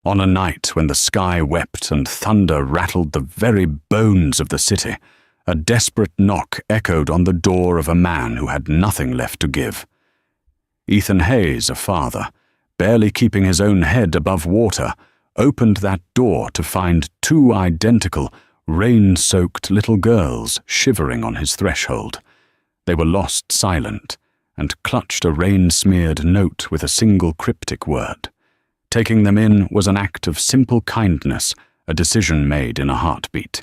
On a night when the sky wept and thunder rattled the very bones of the city, a desperate knock echoed on the door of a man who had nothing left to give. Ethan Hayes, a father, barely keeping his own head above water, opened that door to find two identical, rain-soaked little girls shivering on his threshold. They were lost silent and clutched a rain-smeared note with a single cryptic word. Taking them in was an act of simple kindness, a decision made in a heartbeat.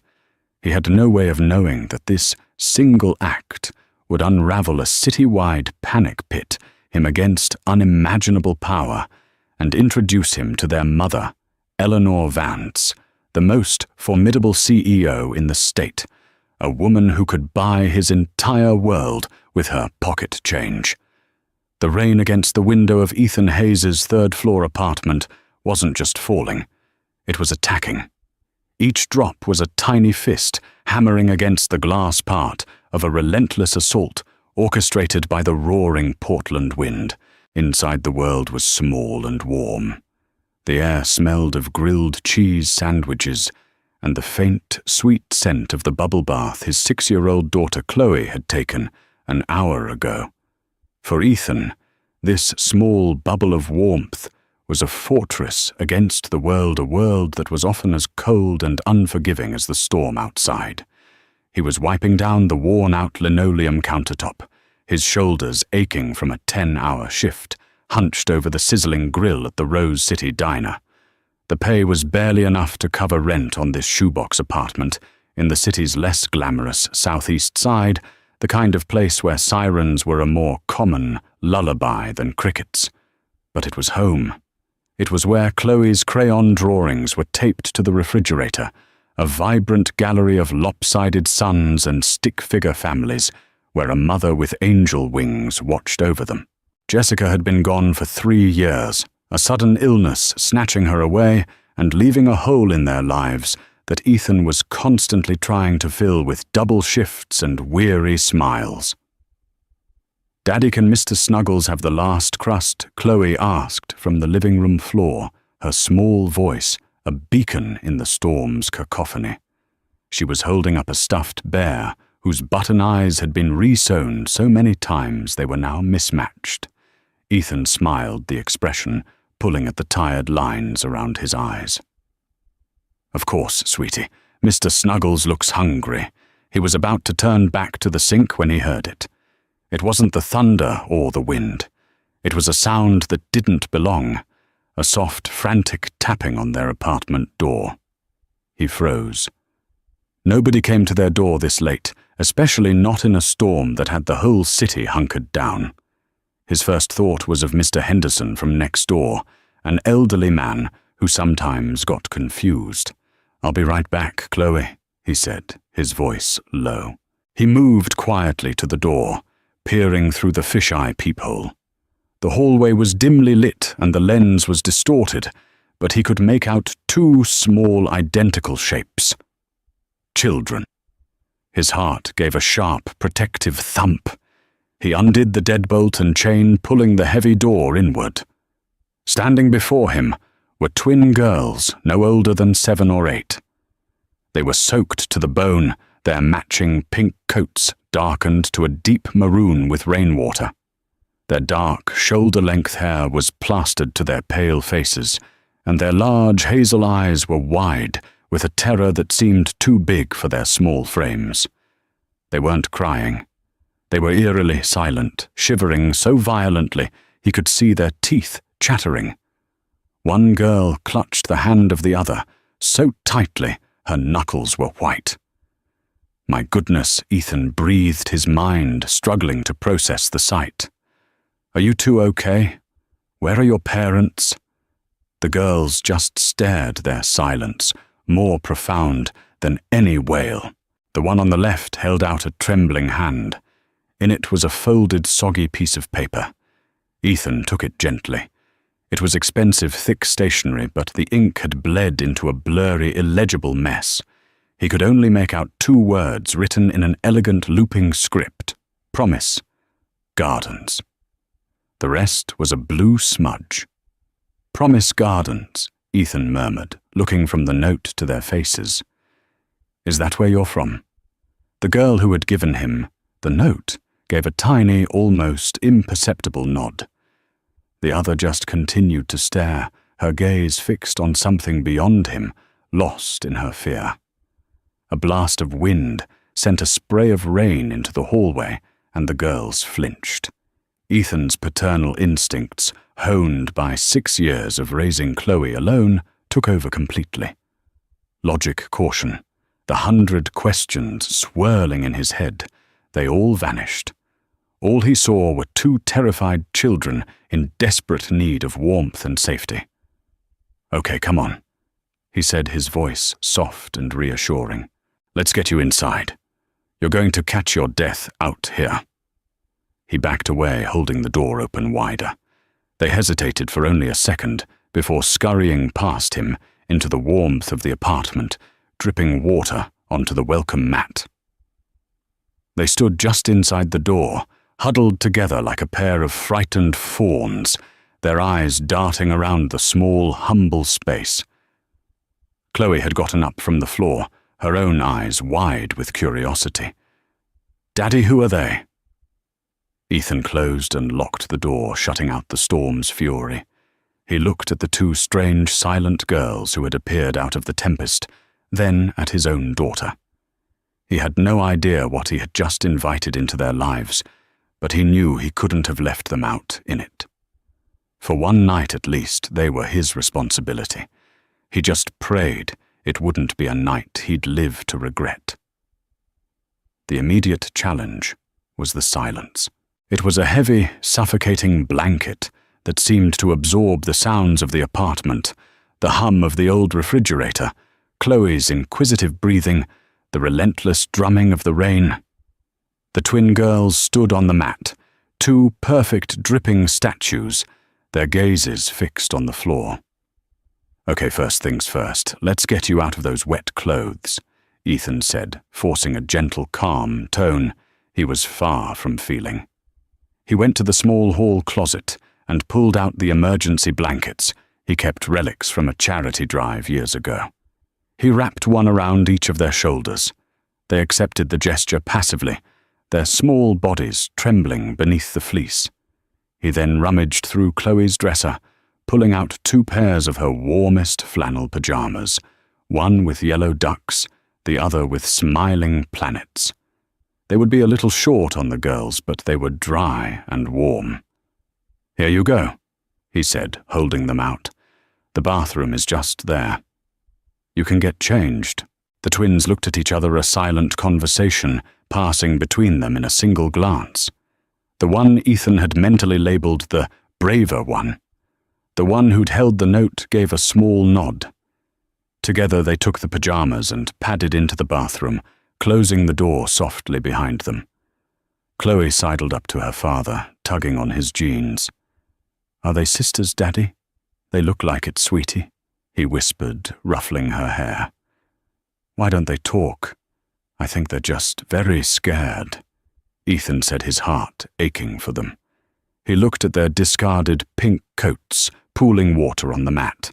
He had no way of knowing that this single act would unravel a city-wide panic pit him against unimaginable power and introduce him to their mother, Eleanor Vance, the most formidable CEO in the state, a woman who could buy his entire world with her pocket change. The rain against the window of Ethan Hayes' third-floor apartment wasn't just falling, it was attacking. Each drop was a tiny fist hammering against the glass part of a relentless assault orchestrated by the roaring Portland wind. Inside the world was small and warm. The air smelled of grilled cheese sandwiches and the faint, sweet scent of the bubble bath his 6-year-old daughter Chloe had taken an hour ago. For Ethan, this small bubble of warmth was a fortress against the world, a world that was often as cold and unforgiving as the storm outside. He was wiping down the worn-out linoleum countertop, his shoulders aching from a 10-hour shift, hunched over the sizzling grill at the Rose City Diner. The pay was barely enough to cover rent on this shoebox apartment in the city's less glamorous southeast side, the kind of place where sirens were a more common lullaby than crickets. But it was home. It was where Chloe's crayon drawings were taped to the refrigerator, a vibrant gallery of lopsided sons and stick-figure families, where a mother with angel wings watched over them. Jessica had been gone for 3 years, a sudden illness snatching her away and leaving a hole in their lives that Ethan was constantly trying to fill with double shifts and weary smiles. "Daddy, can Mr. Snuggles have the last crust?" Chloe asked from the living room floor, her small voice a beacon in the storm's cacophony. She was holding up a stuffed bear whose button eyes had been re-sewn so many times they were now mismatched. Ethan smiled the expression, pulling at the tired lines around his eyes. "Of course, sweetie. Mr. Snuggles looks hungry." He was about to turn back to the sink when he heard it. It wasn't the thunder or the wind. It was a sound that didn't belong, a soft, frantic tapping on their apartment door. He froze. Nobody came to their door this late, especially not in a storm that had the whole city hunkered down. His first thought was of Mr. Henderson from next door, an elderly man who sometimes got confused. "I'll be right back, Chloe," he said, his voice low. He moved quietly to the door, peering through the fisheye peephole. The hallway was dimly lit and the lens was distorted, but he could make out 2 small identical shapes. Children. His heart gave a sharp, protective thump. He undid the deadbolt and chain, pulling the heavy door inward. Standing before him were twin girls, no older than 7 or 8. They were soaked to the bone, their matching pink coats darkened to a deep maroon with rainwater. Their dark, shoulder-length hair was plastered to their pale faces, and their large hazel eyes were wide, with a terror that seemed too big for their small frames. They weren't crying. They were eerily silent, shivering so violently he could see their teeth chattering. One girl clutched the hand of the other, so tightly her knuckles were white. My goodness, Ethan breathed, his mind struggling to process the sight. "Are you two okay? Where are your parents?" The girls just stared, their silence more profound than any wail. The one on the left held out a trembling hand. In it was a folded, soggy piece of paper. Ethan took it gently. It was expensive, thick stationery, but the ink had bled into a blurry, illegible mess. He could only make out 2 words written in an elegant looping script. Promise. Gardens. The rest was a blue smudge. Promise Gardens, Ethan murmured, looking from the note to their faces. "Is that where you're from?" The girl who had given him the note gave a tiny, almost imperceptible nod. The other just continued to stare, her gaze fixed on something beyond him, lost in her fear. A blast of wind sent a spray of rain into the hallway, and the girls flinched. Ethan's paternal instincts, honed by 6 years of raising Chloe alone, took over completely. Logic, caution, the 100 questions swirling in his head, they all vanished. All he saw were 2 terrified children in desperate need of warmth and safety. "Okay, come on," he said, his voice soft and reassuring. "Let's get you inside. You're going to catch your death out here." He backed away, holding the door open wider. They hesitated for only a second before scurrying past him into the warmth of the apartment, dripping water onto the welcome mat. They stood just inside the door, huddled together like a pair of frightened fawns, their eyes darting around the small, humble space. Chloe had gotten up from the floor, her own eyes wide with curiosity. "Daddy, who are they?" Ethan closed and locked the door, shutting out the storm's fury. He looked at the 2 strange, silent girls who had appeared out of the tempest, then at his own daughter. He had no idea what he had just invited into their lives, but he knew he couldn't have left them out in it. For one night at least, they were his responsibility. He just prayed it wouldn't be a night he'd live to regret. The immediate challenge was the silence. It was a heavy, suffocating blanket that seemed to absorb the sounds of the apartment, the hum of the old refrigerator, Chloe's inquisitive breathing, the relentless drumming of the rain. The twin girls stood on the mat, 2 perfect dripping statues, their gazes fixed on the floor. "Okay, first things first, let's get you out of those wet clothes," Ethan said, forcing a gentle, calm tone he was far from feeling. He went to the small hall closet and pulled out the emergency blankets he kept, relics from a charity drive years ago. He wrapped one around each of their shoulders. They accepted the gesture passively, their small bodies trembling beneath the fleece. He then rummaged through Chloe's dresser, pulling out 2 pairs of her warmest flannel pajamas, one with yellow ducks, the other with smiling planets. They would be a little short on the girls, but they were dry and warm. "Here you go," he said, holding them out. "The bathroom is just there. You can get changed." The twins looked at each other, a silent conversation passing between them in a single glance. The one Ethan had mentally labeled the braver one. The one who'd held the note gave a small nod. Together they took the pajamas and padded into the bathroom, closing the door softly behind them. Chloe sidled up to her father, tugging on his jeans. "Are they sisters, Daddy? They look like it, sweetie," he whispered, ruffling her hair. "Why don't they talk? I think they're just very scared," Ethan said, his heart aching for them. He looked at their discarded pink coats, pooling water on the mat.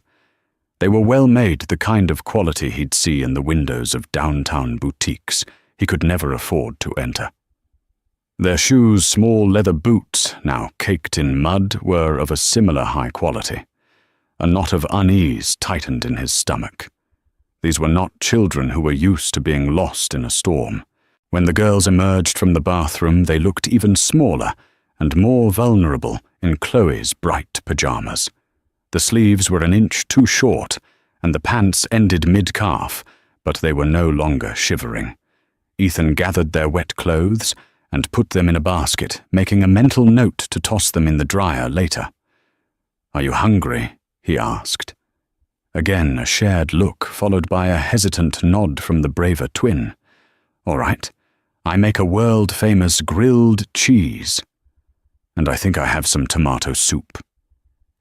They were well made, the kind of quality he'd see in the windows of downtown boutiques he could never afford to enter. Their shoes, small leather boots, now caked in mud, were of a similar high quality. A knot of unease tightened in his stomach. These were not children who were used to being lost in a storm. When the girls emerged from the bathroom, they looked even smaller and more vulnerable in Chloe's bright pajamas. The sleeves were an inch too short, and the pants ended mid-calf, but they were no longer shivering. Ethan gathered their wet clothes and put them in a basket, making a mental note to toss them in the dryer later. "Are you hungry?" he asked. Again a shared look, followed by a hesitant nod from the braver twin. "All right, I make a world-famous grilled cheese. And I think I have some tomato soup."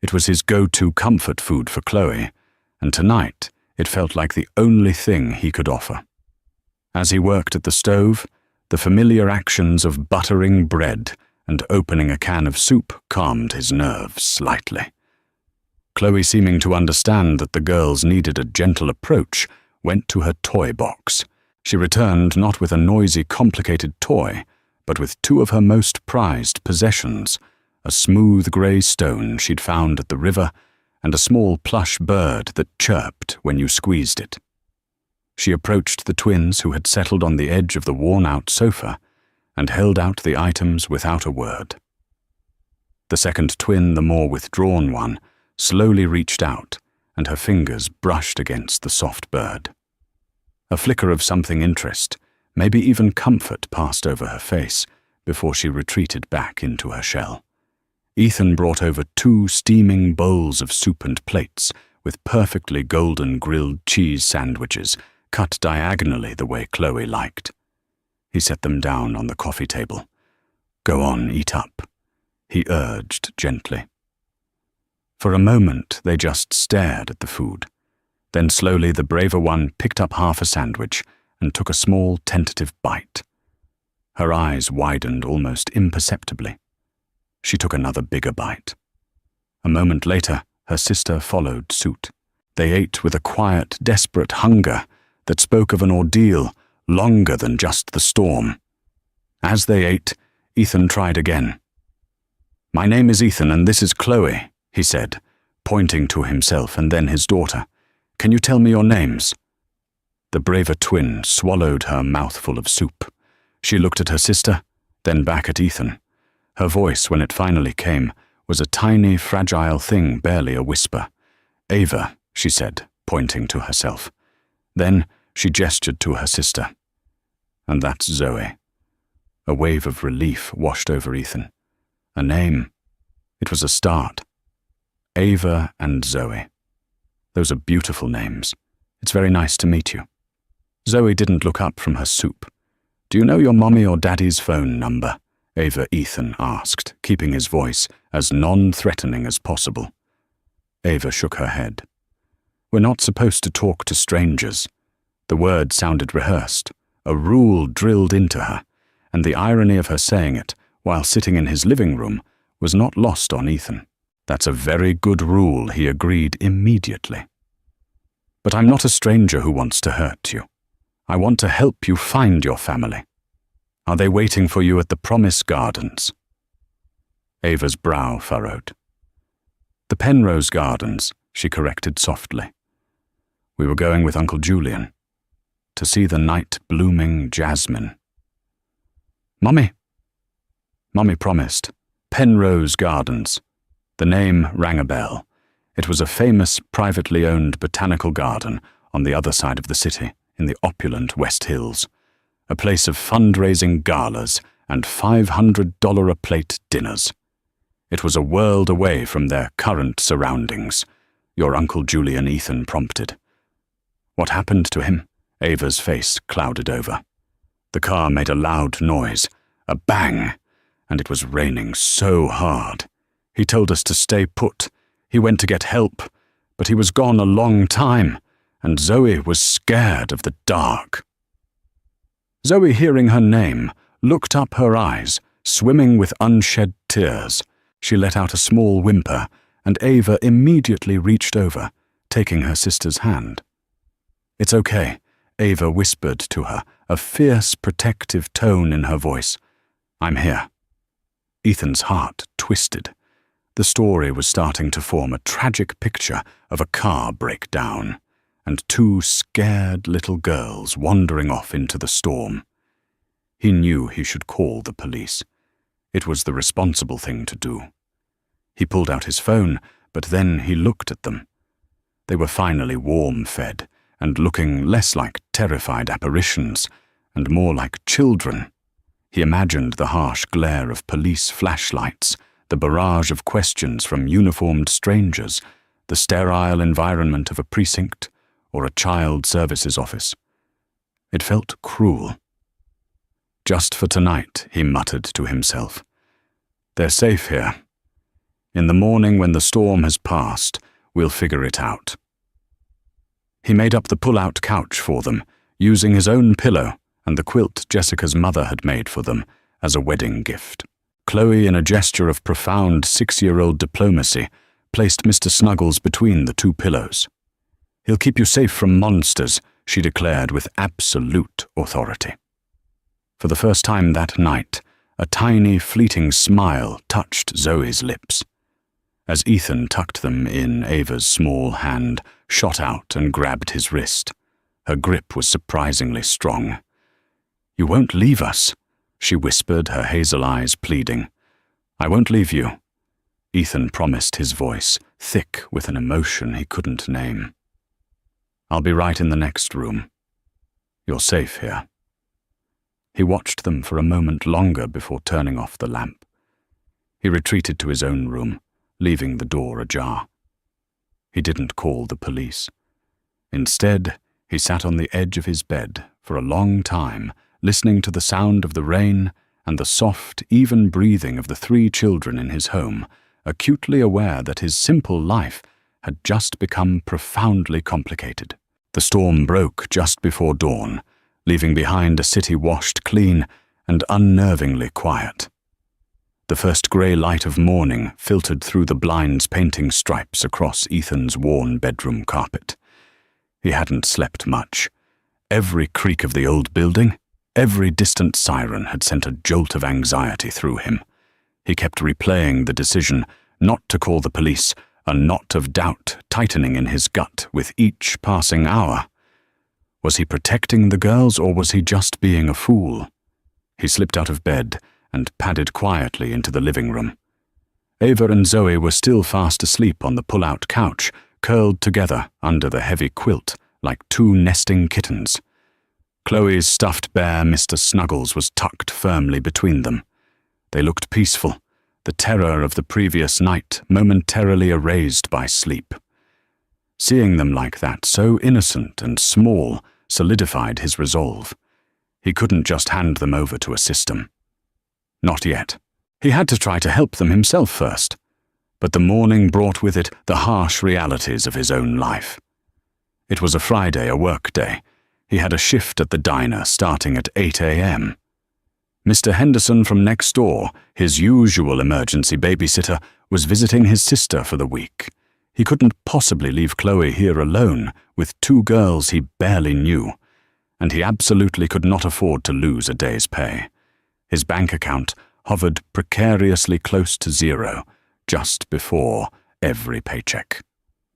It was his go-to comfort food for Chloe, and tonight it felt like the only thing he could offer. As he worked at the stove, the familiar actions of buttering bread and opening a can of soup calmed his nerves slightly. Chloe, seeming to understand that the girls needed a gentle approach, went to her toy box. She returned not with a noisy, complicated toy, but with two of her most prized possessions, a smooth grey stone she'd found at the river and a small plush bird that chirped when you squeezed it. She approached the twins who had settled on the edge of the worn-out sofa and held out the items without a word. The second twin, the more withdrawn one, slowly reached out, and her fingers brushed against the soft bird. A flicker of something interest, maybe even comfort, passed over her face before she retreated back into her shell. Ethan brought over 2 steaming bowls of soup and plates with perfectly golden grilled cheese sandwiches cut diagonally the way Chloe liked. He set them down on the coffee table. "Go on, eat up," he urged gently. For a moment they just stared at the food. Then slowly the braver one picked up half a sandwich and took a small tentative bite. Her eyes widened almost imperceptibly. She took another bigger bite. A moment later, her sister followed suit. They ate with a quiet, desperate hunger that spoke of an ordeal longer than just the storm. As they ate, Ethan tried again. "My name is Ethan and this is Chloe," he said, pointing to himself and then his daughter. "Can you tell me your names?" The braver twin swallowed her mouthful of soup. She looked at her sister, then back at Ethan. Her voice, when it finally came, was a tiny, fragile thing, barely a whisper. "Ava," she said, pointing to herself. Then she gestured to her sister. "And that's Zoe." A wave of relief washed over Ethan. A name. It was a start. Ava and Zoe. Those are beautiful names. It's very nice to meet you. Zoe didn't look up from her soup. "Do you know your mommy or daddy's phone number?" Ethan asked, keeping his voice as non-threatening as possible. Ava shook her head. "We're not supposed to talk to strangers." The word sounded rehearsed, a rule drilled into her, and the irony of her saying it while sitting in his living room was not lost on Ethan. "That's a very good rule," he agreed immediately. "But I'm not a stranger who wants to hurt you. I want to help you find your family. Are they waiting for you at the Promise Gardens?" Ava's brow furrowed. "The Penrose Gardens," she corrected softly. "We were going with Uncle Julian to see the night-blooming jasmine." "Mummy." Mummy promised. Penrose Gardens. The name rang a bell. It was a famous, privately owned botanical garden on the other side of the city, in the opulent West Hills. A place of fundraising galas and $500-a-plate dinners. It was a world away from their current surroundings. Your Uncle Julian, Ethan prompted. "What happened to him?" Ava's face clouded over. The car made a loud noise, a bang, and it was raining so hard. "He told us to stay put. He went to get help, but he was gone a long time, and Zoe was scared of the dark." Zoe, hearing her name, looked up, her eyes swimming with unshed tears. She let out a small whimper, and Ava immediately reached over, taking her sister's hand. "It's okay," Ava whispered to her, a fierce, protective tone in her voice. "I'm here." Ethan's heart twisted. The story was starting to form a tragic picture of a car breakdown and 2 scared little girls wandering off into the storm. He knew he should call the police. It was the responsible thing to do. He pulled out his phone, but then he looked at them. They were finally warm-fed and looking less like terrified apparitions and more like children. He imagined the harsh glare of police flashlights, the barrage of questions from uniformed strangers, the sterile environment of a precinct or a child services office. It felt cruel. "Just for tonight," he muttered to himself. "They're safe here. In the morning, when the storm has passed, we'll figure it out." He made up the pull-out couch for them, using his own pillow and the quilt Jessica's mother had made for them as a wedding gift. Chloe, in a gesture of profound 6-year-old diplomacy, placed Mr. Snuggles between the two pillows. "He'll keep you safe from monsters," she declared with absolute authority. For the first time that night, a tiny, fleeting smile touched Zoe's lips. As Ethan tucked them in, Ava's small hand shot out and grabbed his wrist. Her grip was surprisingly strong. "You won't leave us," she whispered, her hazel eyes pleading. "I won't leave you," Ethan promised, his voice thick with an emotion he couldn't name. "I'll be right in the next room. You're safe here." He watched them for a moment longer before turning off the lamp. He retreated to his own room, leaving the door ajar. He didn't call the police. Instead, he sat on the edge of his bed for a long time, listening to the sound of the rain and the soft, even breathing of the 3 children in his home, acutely aware that his simple life had just become profoundly complicated. The storm broke just before dawn, leaving behind a city washed clean and unnervingly quiet. The first grey light of morning filtered through the blinds, painting stripes across Ethan's worn bedroom carpet. He hadn't slept much. Every creak of the old building, every distant siren had sent a jolt of anxiety through him. He kept replaying the decision not to call the police, a knot of doubt tightening in his gut with each passing hour. Was he protecting the girls, or was he just being a fool? He slipped out of bed and padded quietly into the living room. Ava and Zoe were still fast asleep on the pull-out couch, curled together under the heavy quilt like 2 nesting kittens. Chloe's stuffed bear, Mr. Snuggles, was tucked firmly between them. They looked peaceful, the terror of the previous night momentarily erased by sleep. Seeing them like that, so innocent and small, solidified his resolve. He couldn't just hand them over to a system. Not yet. He had to try to help them himself first. But the morning brought with it the harsh realities of his own life. It was a Friday, a work day. He had a shift at the diner starting at 8 a.m. Mr. Henderson from next door, his usual emergency babysitter, was visiting his sister for the week. He couldn't possibly leave Chloe here alone with 2 girls he barely knew, and he absolutely could not afford to lose a day's pay. His bank account hovered precariously close to zero just before every paycheck.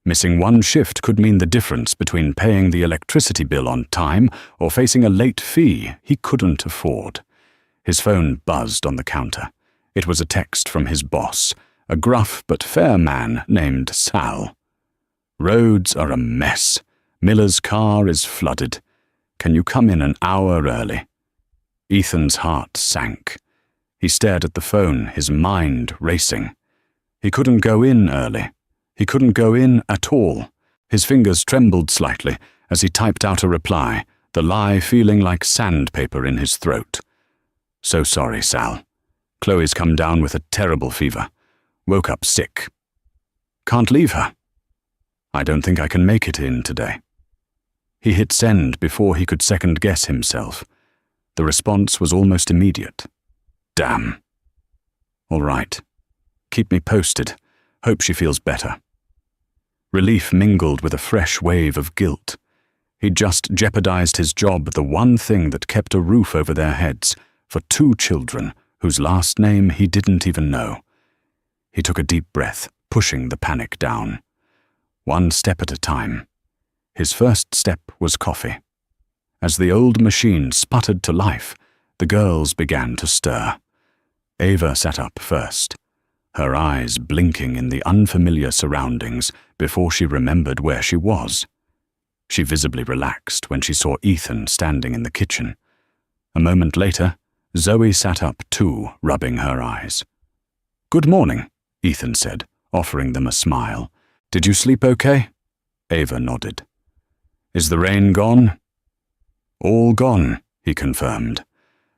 Missing 1 shift could mean the difference between paying the electricity bill on time or facing a late fee he couldn't afford. His phone buzzed on the counter. It was a text from his boss, a gruff but fair man named Sal. "Roads are a mess. Miller's car is flooded. Can you come in an hour early?" Ethan's heart sank. He stared at the phone, his mind racing. He couldn't go in early. He couldn't go in at all. His fingers trembled slightly as he typed out a reply, the lie feeling like sandpaper in his throat. "So sorry, Sal. Chloe's come down with a terrible fever. Woke up sick. Can't leave her. I don't think I can make it in today." He hit send before he could second-guess himself. The response was almost immediate. "Damn. All right. Keep me posted. Hope she feels better." Relief mingled with a fresh wave of guilt. He'd just jeopardized his job, the one thing that kept a roof over their heads, for 2 children whose last name he didn't even know. He took a deep breath, pushing the panic down. 1 step at a time. His first step was coffee. As the old machine sputtered to life, the girls began to stir. Ava sat up first, her eyes blinking in the unfamiliar surroundings before she remembered where she was. She visibly relaxed when she saw Ethan standing in the kitchen. A moment later, Zoe sat up too, rubbing her eyes. "Good morning," Ethan said, offering them a smile. "Did you sleep okay?" Ava nodded. "Is the rain gone?" "All gone," he confirmed.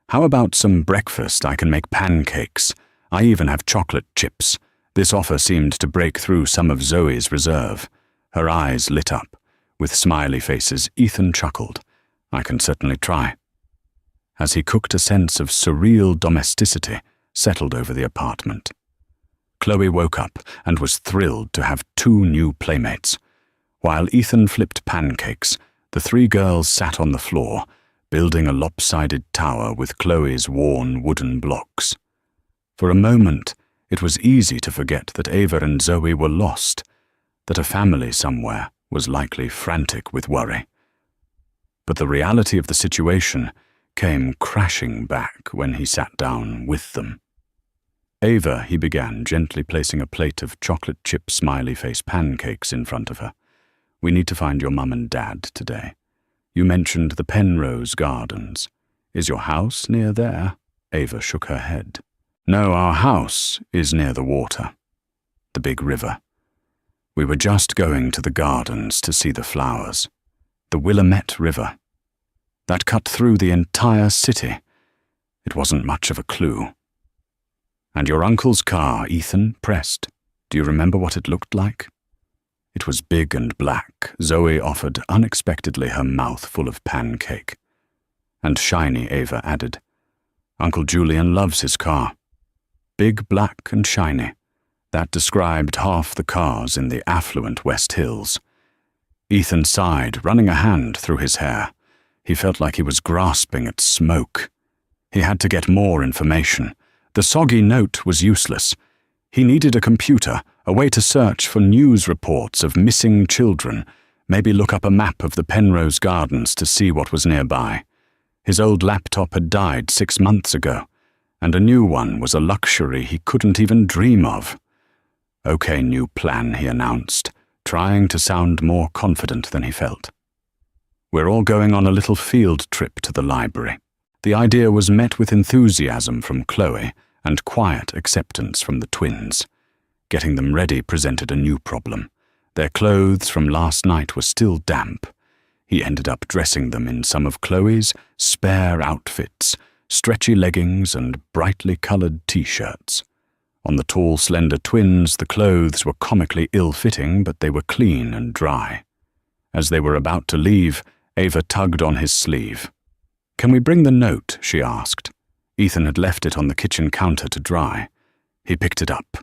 "How about some breakfast? I can make pancakes. I even have chocolate chips." This offer seemed to break through some of Zoe's reserve. Her eyes lit up. With smiley faces, Ethan chuckled. "I can certainly try." As he cooked, a sense of surreal domesticity settled over the apartment. Chloe woke up and was thrilled to have 2 new playmates. While Ethan flipped pancakes, the 3 girls sat on the floor, building a lopsided tower with Chloe's worn wooden blocks. For a moment, it was easy to forget that Ava and Zoe were lost, that a family somewhere was likely frantic with worry. But the reality of the situation came crashing back when he sat down with them. Ava, he began, gently placing a plate of chocolate chip smiley face pancakes in front of her. We need to find your mum and dad today. You mentioned the Penrose Gardens. Is your house near there? Ava shook her head. No, our house is near the water, the big river. We were just going to the gardens to see the flowers. The Willamette River. That cut through the entire city. It wasn't much of a clue. And your uncle's car, Ethan pressed. Do you remember what it looked like? It was big and black. Zoe offered unexpectedly, her mouth full of pancake. And shiny, Ava added. Uncle Julian loves his car. Big, black and shiny. That described half the cars in the affluent West Hills. Ethan sighed, running a hand through his hair. He felt like he was grasping at smoke. He had to get more information. The soggy note was useless. He needed a computer, a way to search for news reports of missing children, maybe look up a map of the Penrose Gardens to see what was nearby. His old laptop had died 6 months ago, and a new one was a luxury he couldn't even dream of. Okay, new plan, he announced, trying to sound more confident than he felt. We're all going on a little field trip to the library. The idea was met with enthusiasm from Chloe and quiet acceptance from the twins. Getting them ready presented a new problem. Their clothes from last night were still damp. He ended up dressing them in some of Chloe's spare outfits, stretchy leggings and brightly colored t-shirts. On the tall, slender twins, the clothes were comically ill-fitting, but they were clean and dry. As they were about to leave, Ava tugged on his sleeve. Can we bring the note? She asked. Ethan had left it on the kitchen counter to dry. He picked it up.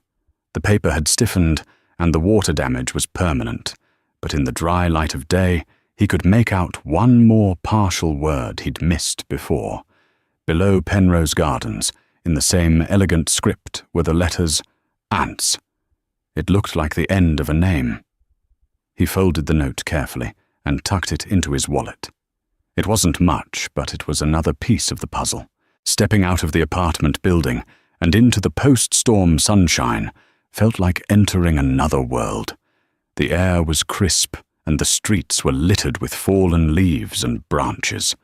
The paper had stiffened, and the water damage was permanent, but in the dry light of day, he could make out one more partial word he'd missed before. Below Penrose Gardens, in the same elegant script, were the letters Ants. It looked like the end of a name. He folded the note carefully and tucked it into his wallet. It wasn't much, but it was another piece of the puzzle. Stepping out of the apartment building and into the post-storm sunshine felt like entering another world. The air was crisp, and the streets were littered with fallen leaves and branches.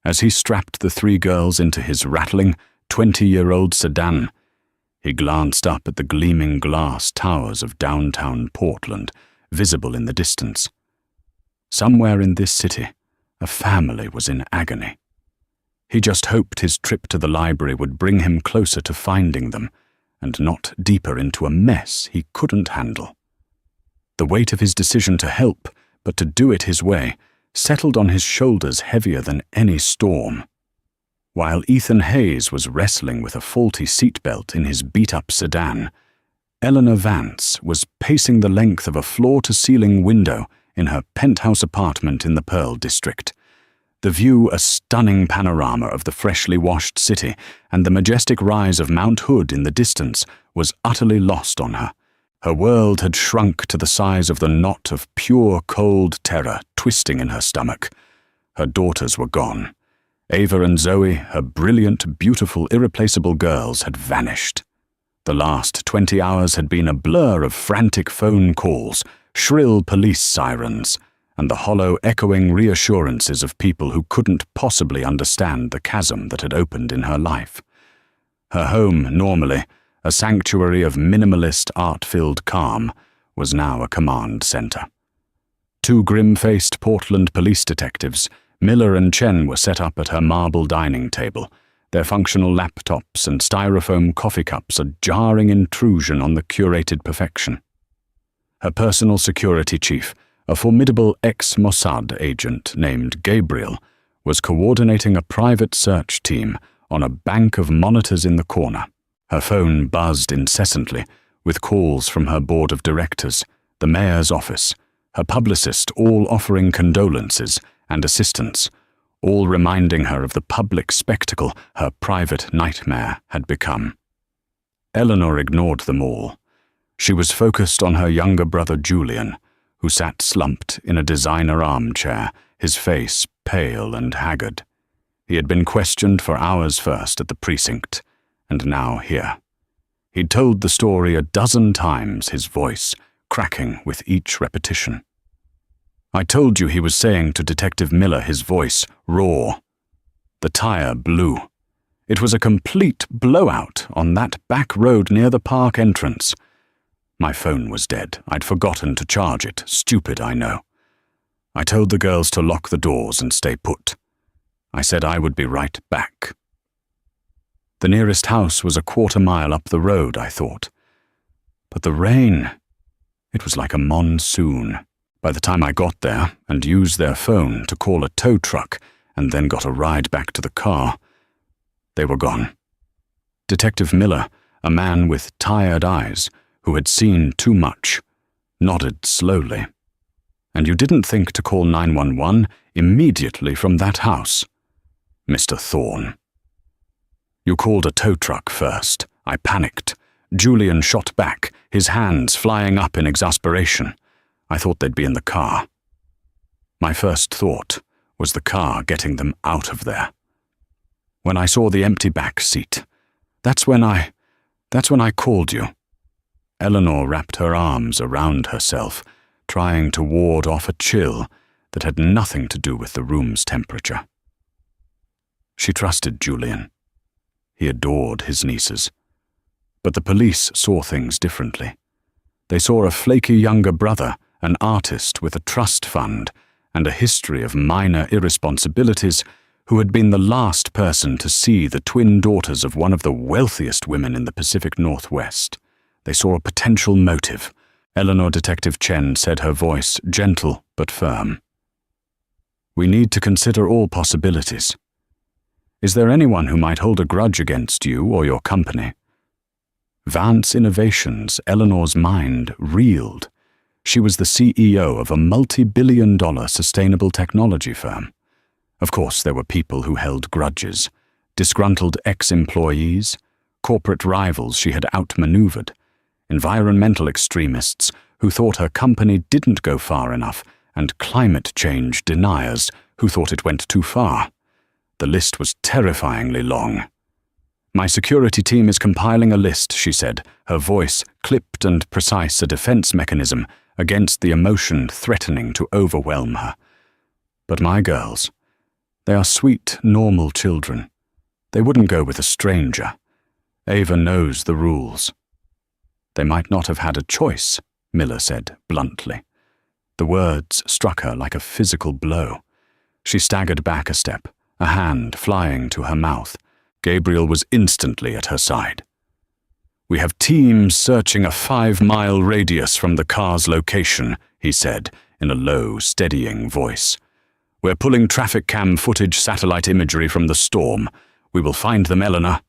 As he strapped the 3 girls into his rattling, 20-year-old sedan, he glanced up at the gleaming glass towers of downtown Portland, visible in the distance. Somewhere in this city, a family was in agony. He just hoped his trip to the library would bring him closer to finding them, and not deeper into a mess he couldn't handle. The weight of his decision to help, but to do it his way, settled on his shoulders heavier than any storm. While Ethan Hayes was wrestling with a faulty seatbelt in his beat-up sedan, Eleanor Vance was pacing the length of a floor-to-ceiling window in her penthouse apartment in the Pearl District. The view a stunning panorama of the freshly washed city, and the majestic rise of Mount Hood in the distance was utterly lost on her. Her world had shrunk to the size of the knot of pure cold terror twisting in her stomach. Her daughters were gone. Ava and Zoe, her brilliant, beautiful, irreplaceable girls, had vanished. The last 20 hours had been a blur of frantic phone calls, shrill police sirens, and the hollow, echoing reassurances of people who couldn't possibly understand the chasm that had opened in her life. Her home, normally a sanctuary of minimalist, art-filled calm, was now a command center. 2 grim-faced Portland police detectives, Miller and Chen, were set up at her marble dining table, their functional laptops and styrofoam coffee cups a jarring intrusion on the curated perfection. Her personal security chief, a formidable ex-Mossad agent named Gabriel, was coordinating a private search team on a bank of monitors in the corner. Her phone buzzed incessantly, with calls from her board of directors, the mayor's office, her publicist, all offering condolences and assistance, all reminding her of the public spectacle her private nightmare had become. Eleanor ignored them all. She was focused on her younger brother Julian, who sat slumped in a designer armchair, his face pale and haggard. He had been questioned for hours first at the precinct, and now here. He'd told the story a dozen times, his voice cracking with each repetition. I told you, he was saying to Detective Miller, his voice raw. The tire blew. It was a complete blowout on that back road near the park entrance. My phone was dead. I'd forgotten to charge it. Stupid, I know. I told the girls to lock the doors and stay put. I said I would be right back. The nearest house was a quarter-mile up the road, I thought. But the rain, it was like a monsoon. By the time I got there and used their phone to call a tow truck and then got a ride back to the car, they were gone. Detective Miller, a man with tired eyes who had seen too much, nodded slowly. And you didn't think to call 911 immediately from that house, Mr. Thorne. You called a tow truck first. I panicked. Julian shot back, his hands flying up in exasperation. I thought they'd be in the car. My first thought was the car getting them out of there. When I saw the empty back seat, that's when I called you. Eleanor wrapped her arms around herself, trying to ward off a chill that had nothing to do with the room's temperature. She trusted Julian. He adored his nieces. But the police saw things differently. They saw a flaky younger brother, an artist with a trust fund and a history of minor irresponsibilities, who had been the last person to see the twin daughters of one of the wealthiest women in the Pacific Northwest. They saw a potential motive. Eleanor Detective Chen said, her voice gentle but firm. We need to consider all possibilities. Is there anyone who might hold a grudge against you or your company? Vance Innovations, Eleanor's mind reeled. She was the CEO of a multi-billion-dollar sustainable technology firm. Of course, there were people who held grudges, disgruntled ex-employees, corporate rivals she had outmaneuvered, environmental extremists who thought her company didn't go far enough, and climate change deniers who thought it went too far. The list was terrifyingly long. My security team is compiling a list, she said, her voice clipped and precise, a defense mechanism against the emotion threatening to overwhelm her. But my girls, they are sweet, normal children. They wouldn't go with a stranger. Ava knows the rules. They might not have had a choice, Miller said bluntly. The words struck her like a physical blow. She staggered back a step, a hand flying to her mouth. Gabriel was instantly at her side. We have teams searching a 5-mile radius from the car's location, he said in a low, steadying voice. We're pulling traffic cam footage, satellite imagery from the storm. We will find them, Eleanor.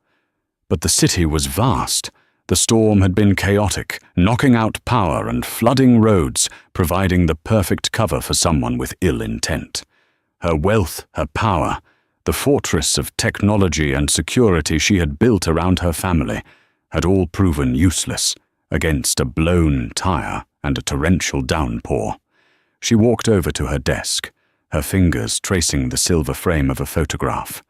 But the city was vast. The storm had been chaotic, knocking out power and flooding roads, providing the perfect cover for someone with ill intent. Her wealth, her power, the fortress of technology and security she had built around her family, had all proven useless against a blown tire and a torrential downpour. She walked over to her desk, her fingers tracing the silver frame of a photograph.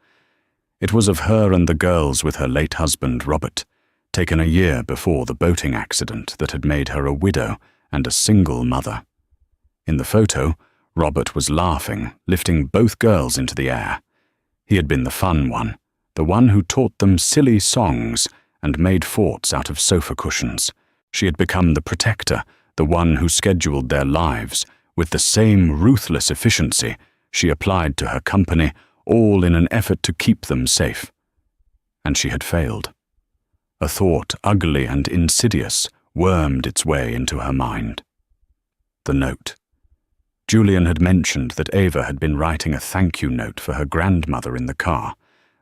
It was of her and the girls with her late husband, Robert, taken a year before the boating accident that had made her a widow and a single mother. In the photo, Robert was laughing, lifting both girls into the air. He had been the fun one, the one who taught them silly songs and made forts out of sofa cushions. She had become the protector, the one who scheduled their lives with the same ruthless efficiency she applied to her company, all in an effort to keep them safe. And she had failed. A thought, ugly and insidious, wormed its way into her mind. The note. Julian had mentioned that Ava had been writing a thank-you note for her grandmother in the car,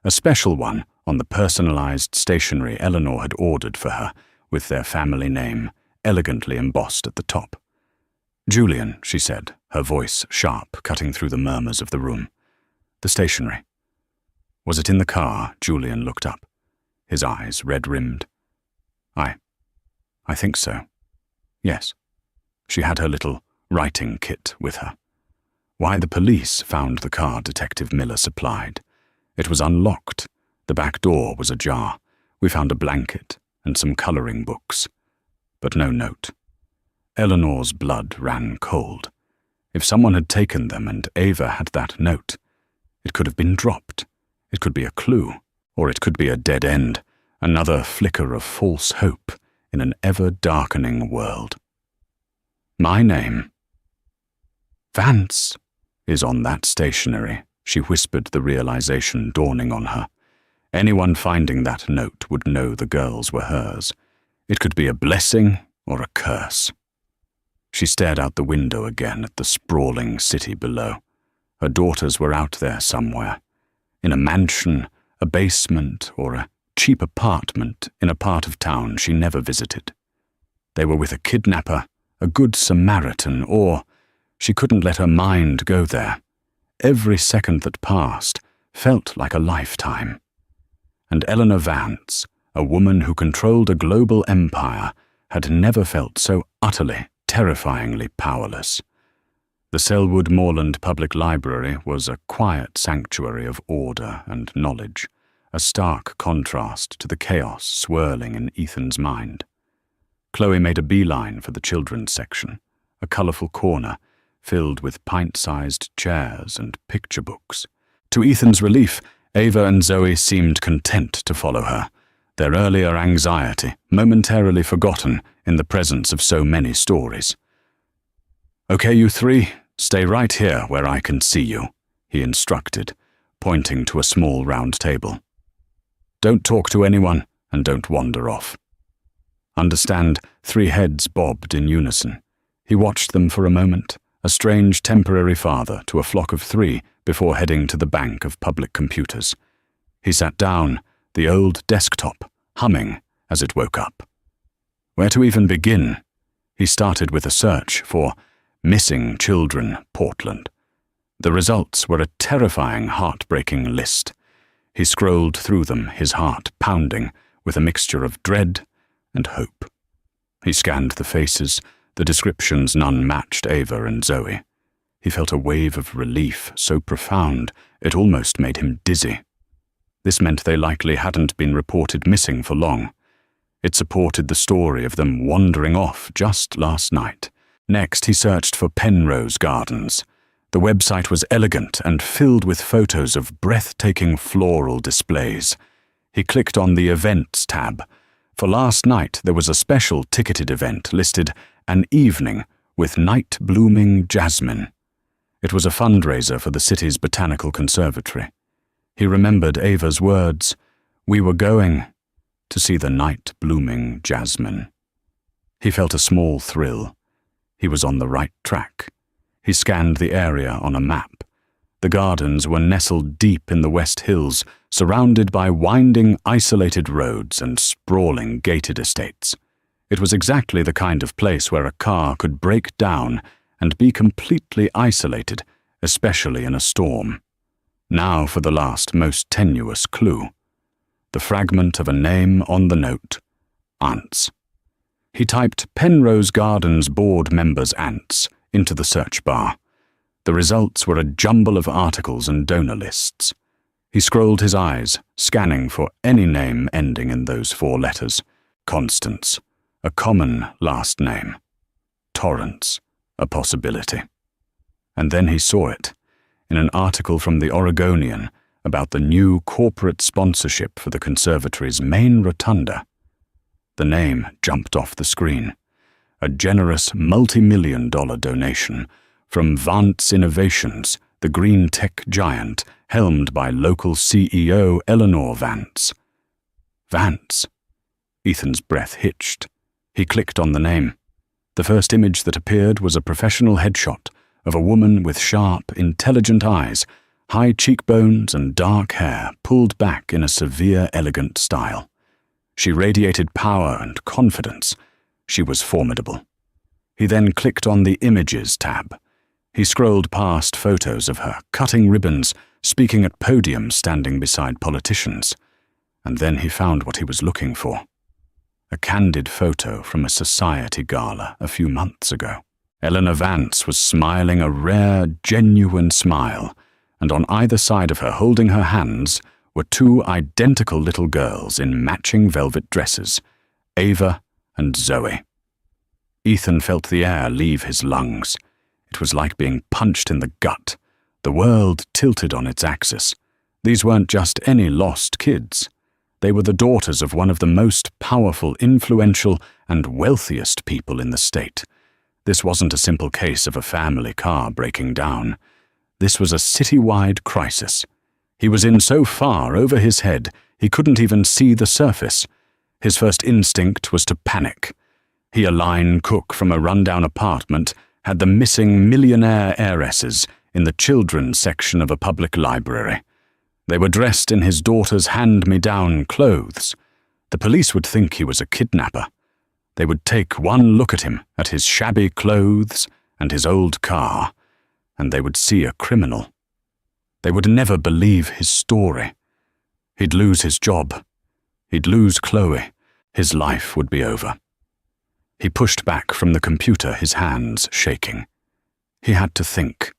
a special one on the personalized stationery Eleanor had ordered for her, with their family name elegantly embossed at the top. "Julian," she said, her voice sharp, cutting through the murmurs of the room. "The stationery." "Was it in the car?" Julian looked up, his eyes red-rimmed. I think so. Yes." She had her little writing kit with her. Why the police found the car, Detective Miller supplied. It was unlocked. The back door was ajar. We found a blanket and some colouring books. But no note. Eleanor's blood ran cold. If someone had taken them and Ava had that note, it could have been dropped. It could be a clue, or it could be a dead end, another flicker of false hope in an ever-darkening world. My name, Vance, is on that stationery, she whispered, the realization dawning on her. Anyone finding that note would know the girls were hers. It could be a blessing or a curse. She stared out the window again at the sprawling city below. Her daughters were out there somewhere, in a mansion, a basement, or a cheap apartment in a part of town she never visited. They were with a kidnapper, a good Samaritan, or she couldn't let her mind go there. Every second that passed felt like a lifetime. And Eleanor Vance, a woman who controlled a global empire, had never felt so utterly, terrifyingly powerless. The Selwood Moorland Public Library was a quiet sanctuary of order and knowledge, a stark contrast to the chaos swirling in Ethan's mind. Chloe made a beeline for the children's section, a colourful corner filled with pint-sized chairs and picture books. To Ethan's relief, Ava and Zoe seemed content to follow her, their earlier anxiety momentarily forgotten in the presence of so many stories. "Okay, you three, stay right here where I can see you," he instructed, pointing to a small round table. "Don't talk to anyone and don't wander off." Understand, three heads bobbed in unison. He watched them for a moment, a strange temporary father to a flock of three before heading to the bank of public computers. He sat down, the old desktop humming as it woke up. Where to even begin? He started with a search for Missing Children, Portland. The results were a terrifying, heartbreaking list. He scrolled through them, his heart pounding with a mixture of dread and hope. He scanned the faces, the descriptions none matched Ava and Zoe. He felt a wave of relief so profound it almost made him dizzy. This meant they likely hadn't been reported missing for long. It supported the story of them wandering off just last night. Next, he searched for Penrose Gardens. The website was elegant and filled with photos of breathtaking floral displays. He clicked on the Events tab. For last night, there was a special ticketed event listed An Evening with Night Blooming Jasmine. It was a fundraiser for the city's botanical conservatory. He remembered Ava's words, "We were going to see the night blooming jasmine." He felt a small thrill. He was on the right track. He scanned the area on a map. The gardens were nestled deep in the West Hills, surrounded by winding, isolated roads and sprawling gated estates. It was exactly the kind of place where a car could break down and be completely isolated, especially in a storm. Now for the last, most tenuous clue. The fragment of a name on the note. Aunts. He typed Penrose Gardens board members' aunts into the search bar. The results were a jumble of articles and donor lists. He scrolled his eyes, scanning for any name ending in those four letters. Constance, a common last name. Torrance, a possibility. And then he saw it, in an article from the Oregonian about the new corporate sponsorship for the conservatory's main rotunda. The name jumped off the screen. A generous multi-million-dollar donation from Vance Innovations, the green tech giant helmed by local CEO Eleanor Vance. Vance. Ethan's breath hitched. He clicked on the name. The first image that appeared was a professional headshot of a woman with sharp, intelligent eyes, high cheekbones and dark hair pulled back in a severe, elegant style. She radiated power and confidence. She was formidable. He then clicked on the Images tab. He scrolled past photos of her, cutting ribbons, speaking at podiums, standing beside politicians. And then he found what he was looking for. A candid photo from a society gala a few months ago. Eleanor Vance was smiling a rare, genuine smile, and on either side of her, holding her hands, were two identical little girls in matching velvet dresses, Ava and Zoe. Ethan felt the air leave his lungs. It was like being punched in the gut. The world tilted on its axis. These weren't just any lost kids. They were the daughters of one of the most powerful, influential, and wealthiest people in the state. This wasn't a simple case of a family car breaking down. This was a citywide crisis. He was in so far over his head, he couldn't even see the surface. His first instinct was to panic. He, a line cook from a rundown apartment, had the missing millionaire heiresses in the children's section of a public library. They were dressed in his daughter's hand-me-down clothes. The police would think he was a kidnapper. They would take one look at him, at his shabby clothes and his old car, and they would see a criminal. They would never believe his story. He'd lose his job. He'd lose Chloe. His life would be over. He pushed back from the computer, his hands shaking. He had to think.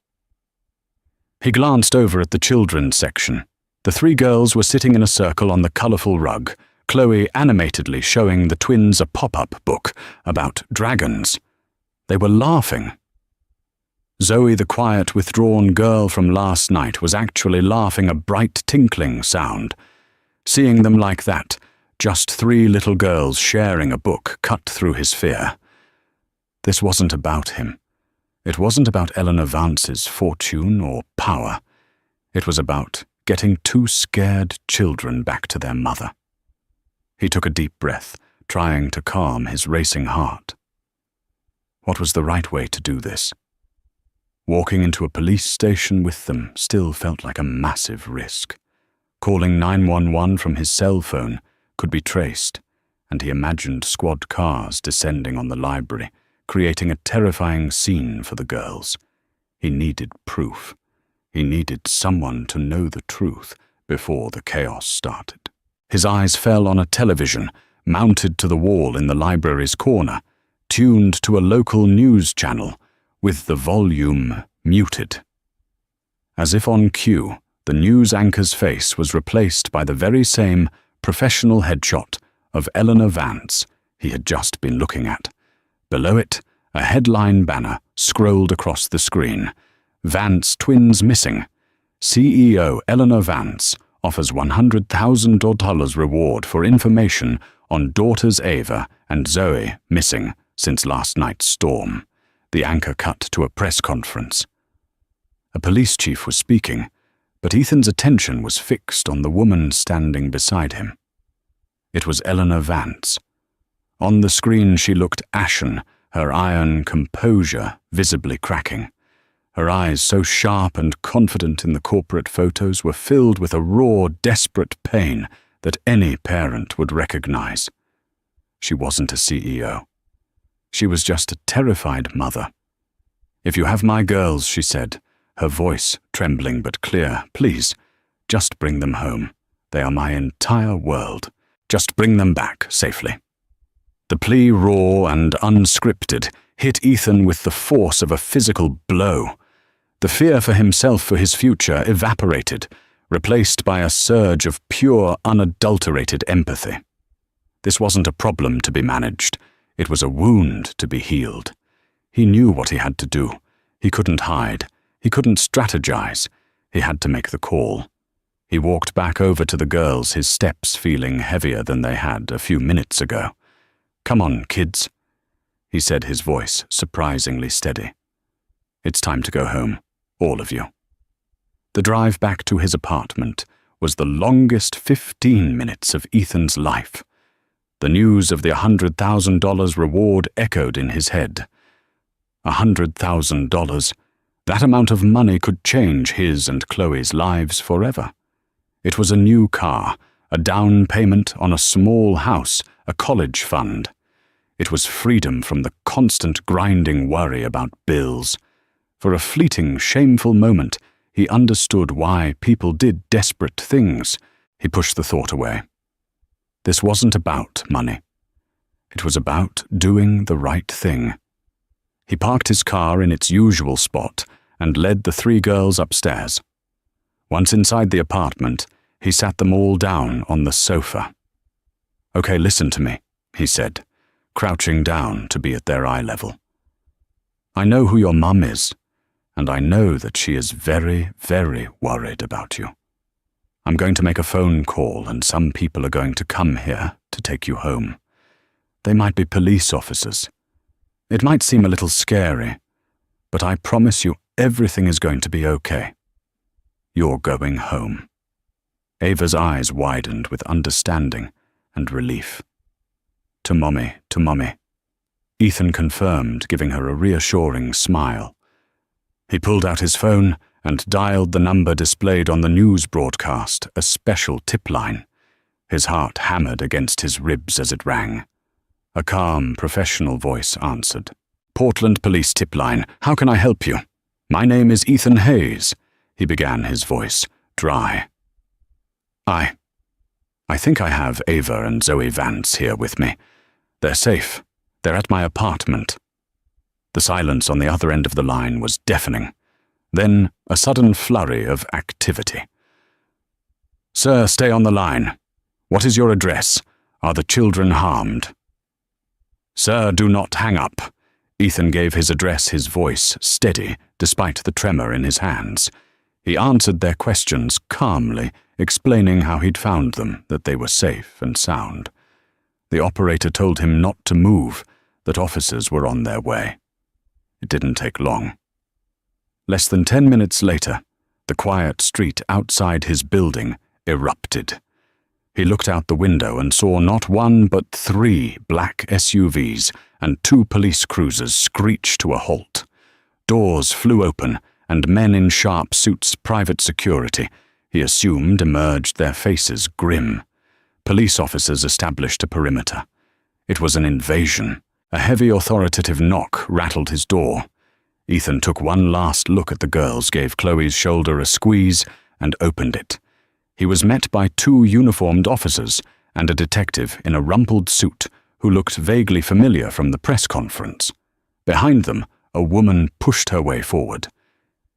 He glanced over at the children's section. The three girls were sitting in a circle on the colourful rug, Chloe animatedly showing the twins a pop-up book about dragons. They were laughing. Zoe, the quiet, withdrawn girl from last night, was actually laughing a bright tinkling sound. Seeing them like that, just three little girls sharing a book, cut through his fear. This wasn't about him. It wasn't about Eleanor Vance's fortune or power. It was about getting two scared children back to their mother. He took a deep breath, trying to calm his racing heart. What was the right way to do this? Walking into a police station with them still felt like a massive risk. Calling 911 from his cell phone could be traced, and he imagined squad cars descending on the library, creating a terrifying scene for the girls. He needed proof. He needed someone to know the truth before the chaos started. His eyes fell on a television mounted to the wall in the library's corner, tuned to a local news channel, with the volume muted. As if on cue, the news anchor's face was replaced by the very same professional headshot of Eleanor Vance he had just been looking at. Below it, a headline banner scrolled across the screen. Vance twins missing. CEO Eleanor Vance offers $100,000 reward for information on daughters Ava and Zoe missing since last night's storm. The anchor cut to a press conference. A police chief was speaking, but Ethan's attention was fixed on the woman standing beside him. It was Eleanor Vance. On the screen she looked ashen, her iron composure visibly cracking. Her eyes, so sharp and confident in the corporate photos, were filled with a raw, desperate pain that any parent would recognize. She wasn't a CEO. She was just a terrified mother. "If you have my girls," she said, her voice trembling but clear, "please, just bring them home. They are my entire world. Just bring them back safely." The plea, raw and unscripted, hit Ethan with the force of a physical blow. The fear for himself, for his future, evaporated, replaced by a surge of pure, unadulterated empathy. This wasn't a problem to be managed. It was a wound to be healed. He knew what he had to do. He couldn't hide. He couldn't strategize. He had to make the call. He walked back over to the girls, his steps feeling heavier than they had a few minutes ago. "Come on, kids," he said, his voice surprisingly steady. "It's time to go home, all of you." The drive back to his apartment was the longest 15 minutes of Ethan's life. The news of the $100,000 reward echoed in his head. $100,000. That amount of money could change his and Chloe's lives forever. It was a new car, a down payment on a small house, a college fund. It was freedom from the constant grinding worry about bills. For a fleeting, shameful moment, he understood why people did desperate things. He pushed the thought away. This wasn't about money. It was about doing the right thing. He parked his car in its usual spot and led the 3 girls upstairs. Once inside the apartment, he sat them all down on the sofa. "Okay, listen to me," he said, crouching down to be at their eye level. "I know who your mum is, and I know that she is very, very worried about you. I'm going to make a phone call, and some people are going to come here to take you home. They might be police officers. It might seem a little scary, but I promise you everything is going to be okay. You're going home." Ava's eyes widened with understanding and relief. "To Mommy, to Mommy," Ethan confirmed, giving her a reassuring smile. He pulled out his phone and dialed the number displayed on the news broadcast, a special tip line. His heart hammered against his ribs as it rang. A calm, professional voice answered. "Portland Police Tip Line, how can I help you? My name is Ethan Hayes," he began, his voice dry. I think I have Ava and Zoe Vance here with me. They're safe. They're at my apartment." The silence on the other end of the line was deafening. Then a sudden flurry of activity. "Sir, stay on the line. What is your address? Are the children harmed?" "Sir, do not hang up." Ethan gave his address, his voice steady despite the tremor in his hands. He answered their questions calmly, explaining how he'd found them, that they were safe and sound. The operator told him not to move, that officers were on their way. It didn't take long. Less than 10 minutes later, the quiet street outside his building erupted. He looked out the window and saw not 1 but 3 black SUVs and 2 police cruisers screech to a halt. Doors flew open, and men in sharp suits, private security, he assumed, emerged, their faces grim. Police officers established a perimeter. It was an invasion. A heavy authoritative knock rattled his door. Ethan took one last look at the girls, gave Chloe's shoulder a squeeze, and opened it. He was met by 2 uniformed officers and a detective in a rumpled suit who looked vaguely familiar from the press conference. Behind them, a woman pushed her way forward.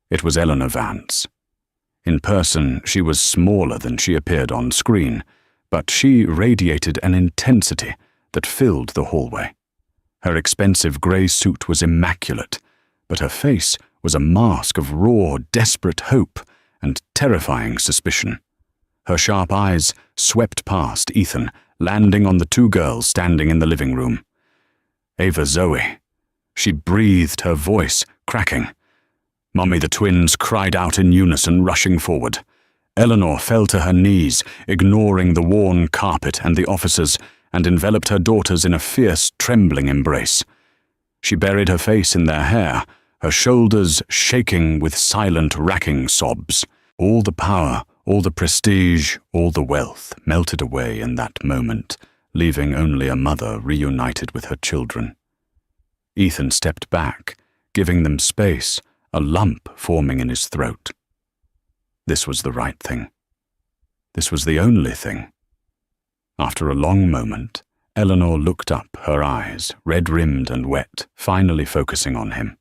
It was Eleanor Vance. In person, she was smaller than she appeared on screen, but she radiated an intensity that filled the hallway. Her expensive grey suit was immaculate, but her face was a mask of raw, desperate hope and terrifying suspicion. Her sharp eyes swept past Ethan, landing on the 2 girls standing in the living room. "Ava, Zoe." She breathed, her voice cracking. "Mommy," the twins cried out in unison, rushing forward. Eleanor fell to her knees, ignoring the worn carpet and the officers, and enveloped her daughters in a fierce, trembling embrace. She buried her face in their hair, her shoulders shaking with silent, racking sobs. All the power, all the prestige, all the wealth melted away in that moment, leaving only a mother reunited with her children. Ethan stepped back, giving them space, a lump forming in his throat. This was the right thing. This was the only thing. After a long moment, Eleanor looked up, her eyes, red-rimmed and wet, finally focusing on him.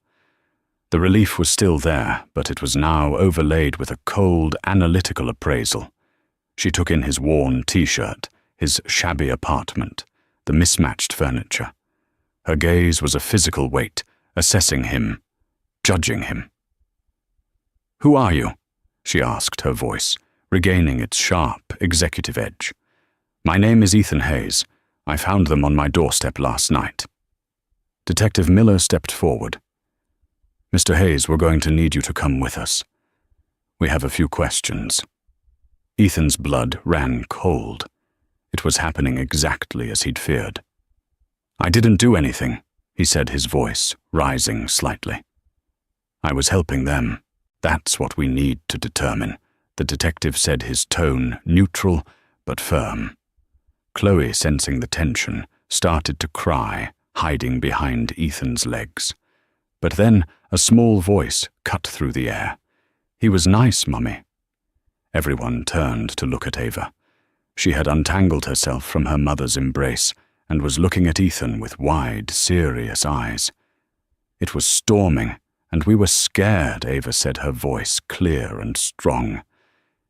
The relief was still there, but it was now overlaid with a cold, analytical appraisal. She took in his worn T-shirt, his shabby apartment, the mismatched furniture. Her gaze was a physical weight, assessing him, judging him. "Who are you?" she asked, her voice regaining its sharp, executive edge. "My name is Ethan Hayes. I found them on my doorstep last night." Detective Miller stepped forward. "Mr. Hayes, we're going to need you to come with us. We have a few questions." Ethan's blood ran cold. It was happening exactly as he'd feared. "I didn't do anything," he said, his voice rising slightly. I was helping them. That's what we need to determine, the detective said, his tone neutral but firm. Chloe, sensing the tension, started to cry, hiding behind Ethan's legs. But then a small voice cut through the air. "He was nice, Mummy." Everyone turned to look at Ava. She had untangled herself from her mother's embrace and was looking at Ethan with wide, serious eyes. "It was storming, and we were scared," Ava said, her voice clear and strong.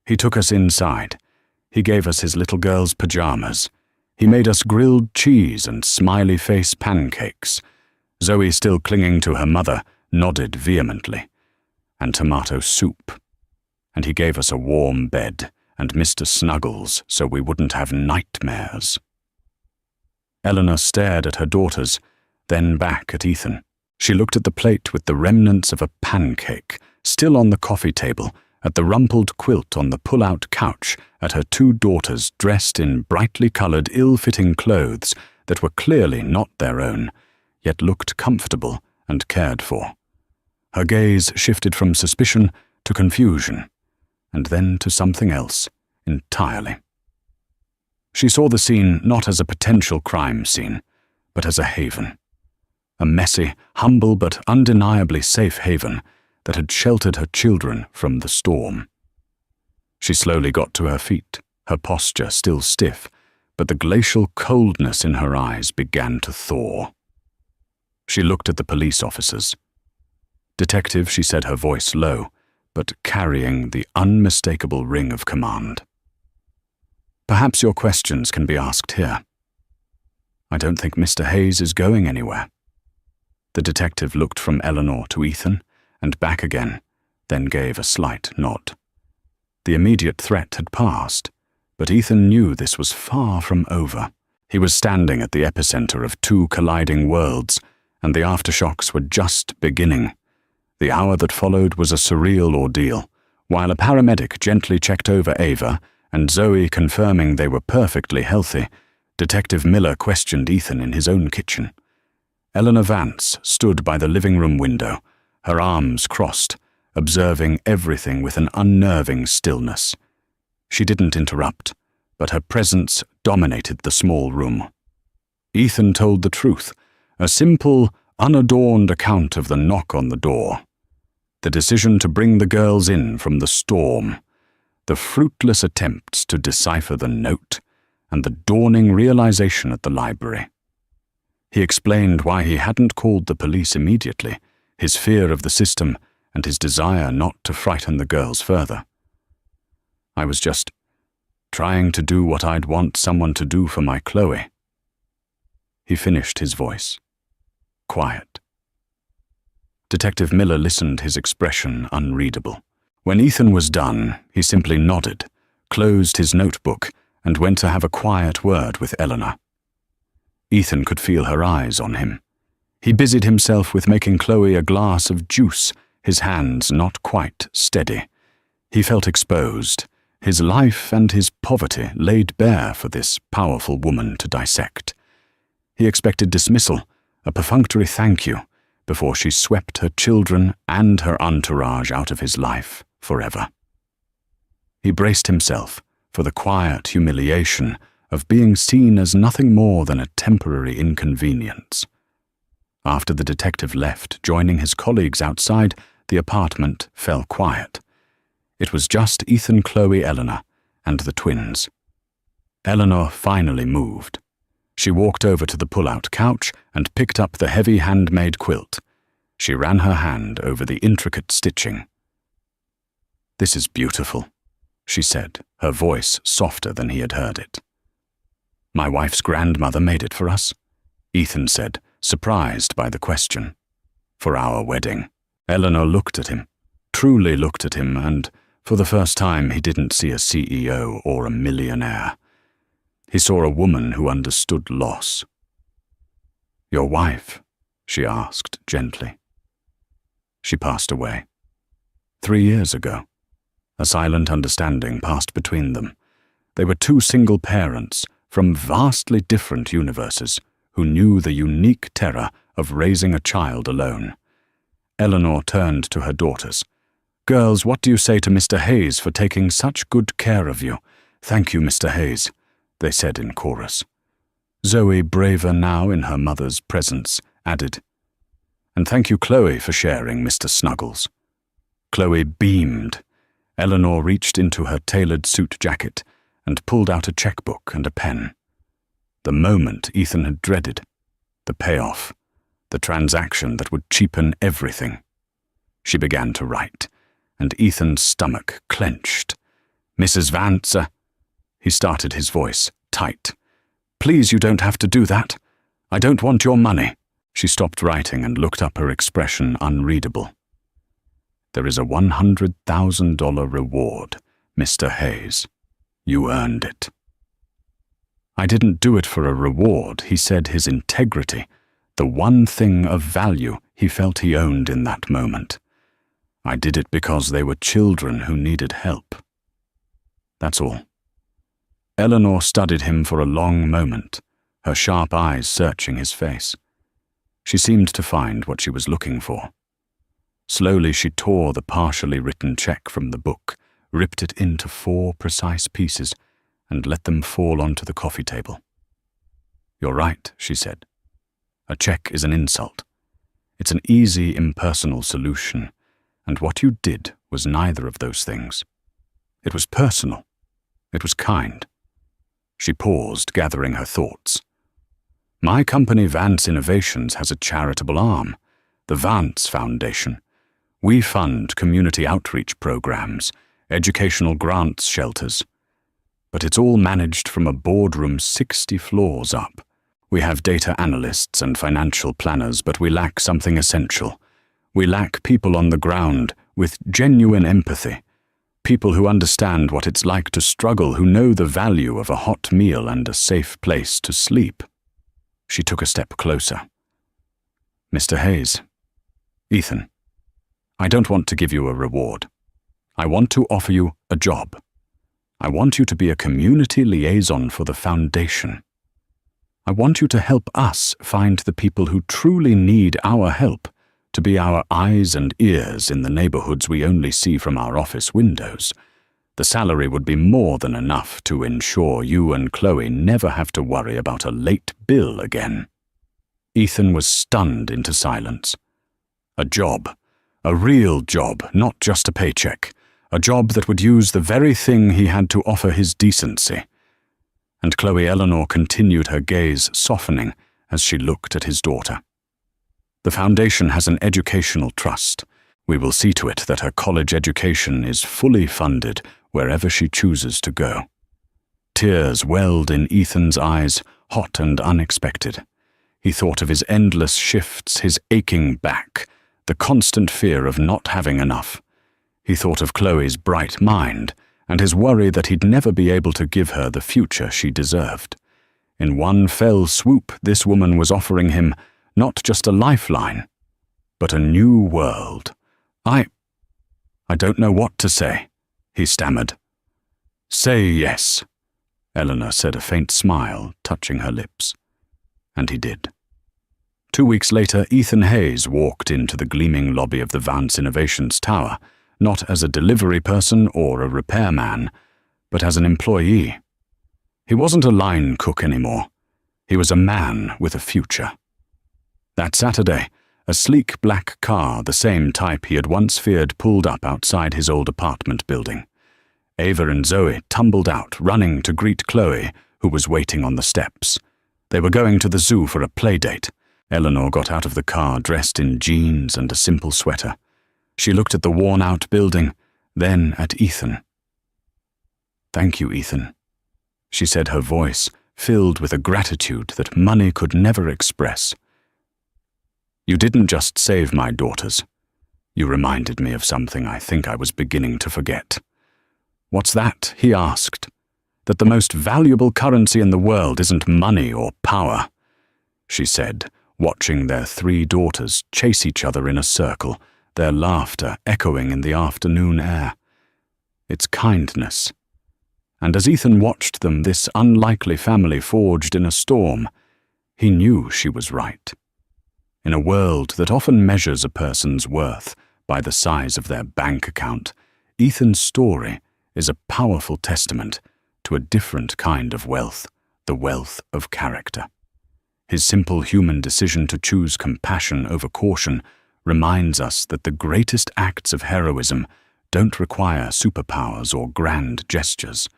"He took us inside. He gave us his little girl's pajamas. He made us grilled cheese and smiley face pancakes." Zoe, still clinging to her mother, nodded vehemently. "And tomato soup. And he gave us a warm bed and Mr. Snuggles so we wouldn't have nightmares." Eleanor stared at her daughters, then back at Ethan. She looked at the plate with the remnants of a pancake still on the coffee table, at the rumpled quilt on the pull-out couch, at her two daughters dressed in brightly coloured, ill-fitting clothes that were clearly not their own, yet looked comfortable and cared for. Her gaze shifted from suspicion to confusion, and then to something else entirely. She saw the scene not as a potential crime scene, but as a haven. A messy, humble but undeniably safe haven that had sheltered her children from the storm. She slowly got to her feet, her posture still stiff, but the glacial coldness in her eyes began to thaw. She looked at the police officers. "Detective," she said, her voice low, but carrying the unmistakable ring of command. "Perhaps your questions can be asked here. I don't think Mr. Hayes is going anywhere." The detective looked from Eleanor to Ethan and back again, then gave a slight nod. The immediate threat had passed, but Ethan knew this was far from over. He was standing at the epicenter of two colliding worlds, and the aftershocks were just beginning. The hour that followed was a surreal ordeal. While a paramedic gently checked over Ava, and Zoe confirming they were perfectly healthy, Detective Miller questioned Ethan in his own kitchen. Eleanor Vance stood by the living room window, her arms crossed, observing everything with an unnerving stillness. She didn't interrupt, but her presence dominated the small room. Ethan told the truth, a simple, unadorned account of the knock on the door, the decision to bring the girls in from the storm, the fruitless attempts to decipher the note, and the dawning realization at the library. He explained why he hadn't called the police immediately, his fear of the system and his desire not to frighten the girls further. "I was just trying to do what I'd want someone to do for my Chloe." He finished, his voice quiet. Detective Miller listened, his expression unreadable. When Ethan was done, he simply nodded, closed his notebook, and went to have a quiet word with Eleanor. Ethan could feel her eyes on him. He busied himself with making Chloe a glass of juice, his hands not quite steady. He felt exposed, his life and his poverty laid bare for this powerful woman to dissect. He expected dismissal, a perfunctory thank you, before she swept her children and her entourage out of his life forever. He braced himself for the quiet humiliation of being seen as nothing more than a temporary inconvenience. After the detective left, joining his colleagues outside, the apartment fell quiet. It was just Ethan, Chloe, Eleanor, and the twins. Eleanor finally moved. She walked over to the pull-out couch and picked up the heavy handmade quilt. She ran her hand over the intricate stitching. "This is beautiful," she said, her voice softer than he had heard it. "My wife's grandmother made it for us," Ethan said, surprised by the question. "For our wedding." Eleanor looked at him, truly looked at him, and for the first time he didn't see a CEO or a millionaire. He saw a woman who understood loss. "Your wife?" she asked gently. "She passed away 3 years ago." A silent understanding passed between them. They were two single parents from vastly different universes who knew the unique terror of raising a child alone. Eleanor turned to her daughters. "Girls, what do you say to Mr. Hayes for taking such good care of you?" "Thank you, Mr. Hayes," they said in chorus. Zoe, braver now in her mother's presence, added, "And thank you, Chloe, for sharing, Mr. Snuggles." Chloe beamed. Eleanor reached into her tailored suit jacket and pulled out a checkbook and a pen. The moment Ethan had dreaded. The payoff. The transaction that would cheapen everything. She began to write, and Ethan's stomach clenched. "Mrs. Vance," he started, his voice tight. "Please, you don't have to do that. I don't want your money." She stopped writing and looked up, her expression unreadable. "There is a $100,000 reward, Mr. Hayes. You earned it." "I didn't do it for a reward," he said, his integrity, the one thing of value he felt he owned in that moment. "I did it because they were children who needed help. That's all." Eleanor studied him for a long moment, her sharp eyes searching his face. She seemed to find what she was looking for. Slowly she tore the partially written check from the book, ripped it into 4 precise pieces, and let them fall onto the coffee table. "You're right," she said. "A check is an insult. It's an easy, impersonal solution, and what you did was neither of those things. It was personal. It was kind." She paused, gathering her thoughts. "My company, Vance Innovations, has a charitable arm, the Vance Foundation. We fund community outreach programs, educational grants shelters. But it's all managed from a boardroom 60 floors up. We have data analysts and financial planners, but we lack something essential. We lack people on the ground with genuine empathy. People who understand what it's like to struggle, who know the value of a hot meal and a safe place to sleep." She took a step closer. "Mr. Hayes, Ethan, I don't want to give you a reward. I want to offer you a job. I want you to be a community liaison for the foundation. I want you to help us find the people who truly need our help, to be our eyes and ears in the neighborhoods we only see from our office windows. The salary would be more than enough to ensure you and Chloe never have to worry about a late bill again." Ethan was stunned into silence. A job. A real job, not just a paycheck. A job that would use the very thing he had to offer his decency. And Chloe Eleanor continued, her gaze softening as she looked at his daughter. "The foundation has an educational trust. We will see to it that her college education is fully funded wherever she chooses to go." Tears welled in Ethan's eyes, hot and unexpected. He thought of his endless shifts, his aching back, the constant fear of not having enough. He thought of Chloe's bright mind, and his worry that he'd never be able to give her the future she deserved. In one fell swoop, this woman was offering him not just a lifeline, but a new world. I don't know what to say," he stammered. "Say yes," Eleanor said, a faint smile touching her lips. And he did. 2 weeks later, Ethan Hayes walked into the gleaming lobby of the Vance Innovations Tower, not as a delivery person or a repairman, but as an employee. He wasn't a line cook anymore. He was a man with a future. That Saturday, a sleek black car, the same type he had once feared, pulled up outside his old apartment building. Ava and Zoe tumbled out, running to greet Chloe, who was waiting on the steps. They were going to the zoo for a play date. Eleanor got out of the car, dressed in jeans and a simple sweater. She looked at the worn-out building, then at Ethan. "Thank you, Ethan," she said, her voice filled with a gratitude that money could never express. "You didn't just save my daughters. You reminded me of something I think I was beginning to forget." "What's that?" he asked. "That the most valuable currency in the world isn't money or power," she said, watching their 3 daughters chase each other in a circle, their laughter echoing in the afternoon air. "It's kindness." And as Ethan watched them, this unlikely family forged in a storm, he knew she was right. In a world that often measures a person's worth by the size of their bank account, Ethan's story is a powerful testament to a different kind of wealth, the wealth of character. His simple human decision to choose compassion over caution reminds us that the greatest acts of heroism don't require superpowers or grand gestures.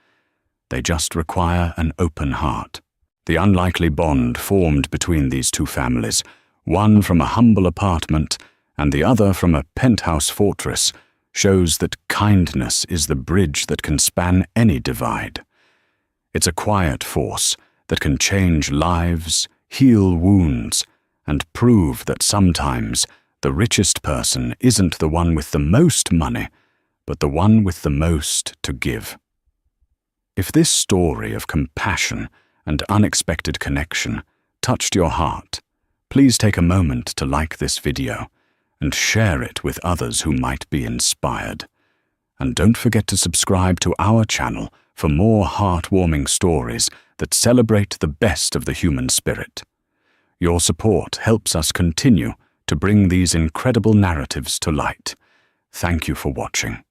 They just require an open heart. The unlikely bond formed between these two families, one from a humble apartment and the other from a penthouse fortress, shows that kindness is the bridge that can span any divide. It's a quiet force that can change lives, heal wounds, and prove that sometimes the richest person isn't the one with the most money, but the one with the most to give. If this story of compassion and unexpected connection touched your heart, please take a moment to like this video and share it with others who might be inspired. And don't forget to subscribe to our channel for more heartwarming stories that celebrate the best of the human spirit. Your support helps us continue to bring these incredible narratives to light. Thank you for watching.